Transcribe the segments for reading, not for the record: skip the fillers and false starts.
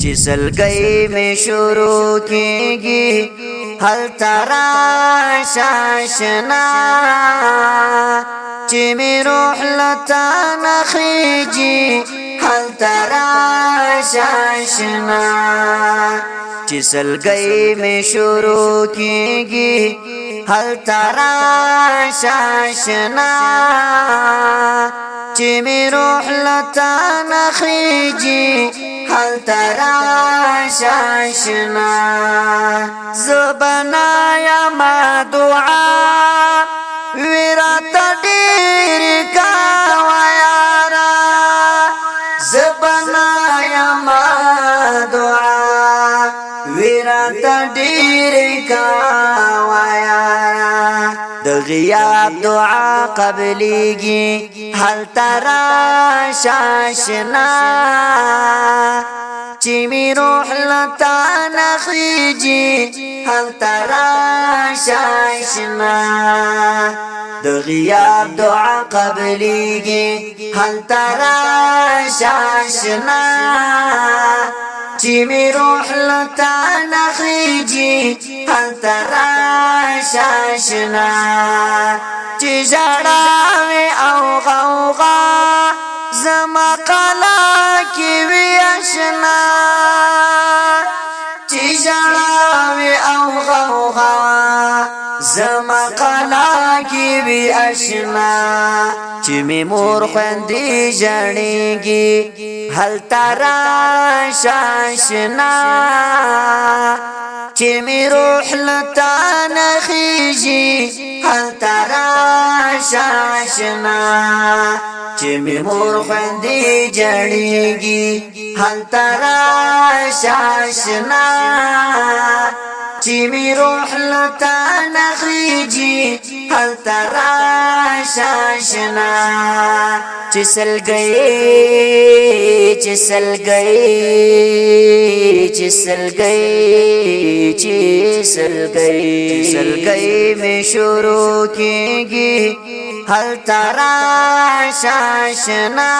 چې سلګۍ می شروع کیږي هل ترا شاشنا چې می روح لتا نخیږي هل ترا شاشنا چې سلګۍ می شروع کیږي هل ترا شاشنا چې می روح لتا نخیږي هل ترا شاشنا زبنا یا ما دعا ویرات ډیر کا ویارا زبنا یا ما دعا ویرات ډیر کا ویارا د غیاب دعا قبلیږي هل ترا شاشنا چې می روح لتا نخیږي هل ترا شاشنا د غیاب دعا قبلیږي هل ترا شاشنا چې می روح لتا نخیږي هل ترا شاشنا چې ژړاوي او غوغا زما قلا کې وی آشنا چې ژړاوي او غوغا زما قلا کې وی آشنا چې می مور خوندې ژړېږي هل ترا شاشنا چې می روح لتا نخیږي هل ترا شاشنا چې می مور خوندې ژړېږي هل ترا شاشنا چې می روح لتا نخیږي هل ترا شاشنا چې سلګۍ چې سلګۍ می شروع کیږي هل ترا شاشنا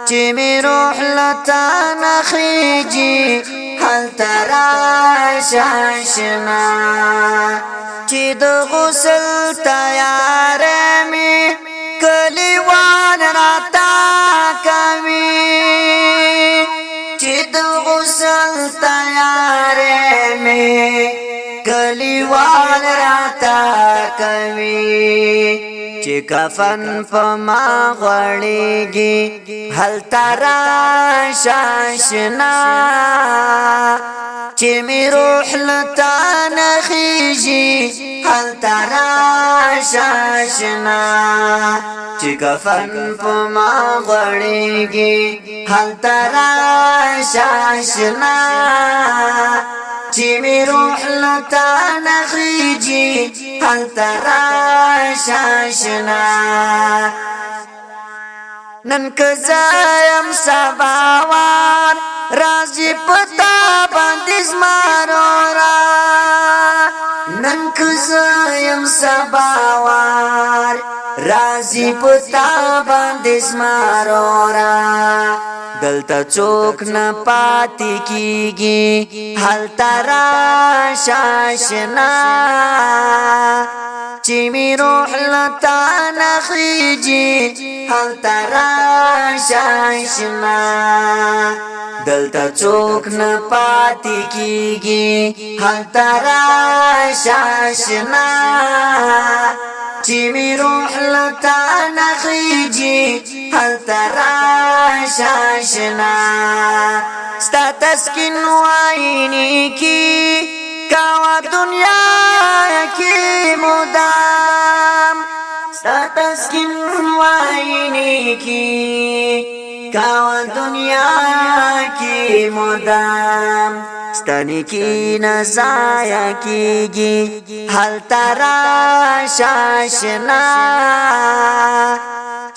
چې می روح لتا نخیږي هل ترا شاشنا چې د غسل تیار می کلیوان راتا کوي چې د غسل تیار می کلیوان راتا کوي چې کفن پما غړېږي هل ترا شاشنا چې می روح لتا نخیږي هل ترا شاشنا چې کفن پما غړېږي هل ترا شاشنا چې می روح لتا نخیږي هل ترا شاشنا نن کزایم سباوان رازی پتا باندې زمارورا نن کزایم سباوان رازی پتا باندې زمارورا دلته څوک نه پاتې کیږي هل ترا شاشنا چې می روح لتا نخیږي هل ترا شاشنا دلته څوک نه پاتې کیږي هل ترا شاشنا چې می روح لتا نخیږي هل ترا شاشنا ستا تسکین وعینی کی کاوا دنیا کی مدام ستا تسکین وعینی کی کاوا دنیا کی مدام ستانی کی نزایا کیگی هل ترا شاشنا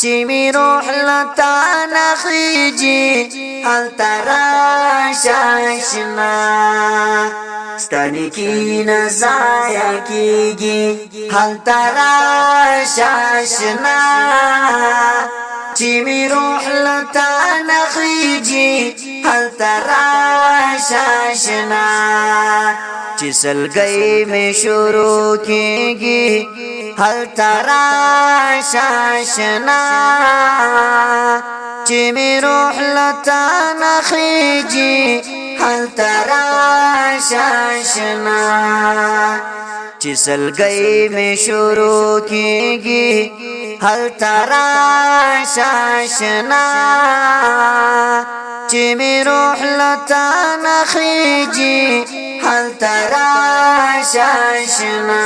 چې می روح لتا نخیږي هل ترا شاشنا ستانی کی نزایا کیگی هل ترا شاشنا چې می روح لتا نخیږي هل تراشه آشنا چې سلګي می شروع کیږي هل تراشه آشنا چې می روح لتا نخیږي هل تراشه آشنا چې سلګي می شروع کیږي هل تراشه آشنا چې می روح لتا نخیږي هل تراشه آشنا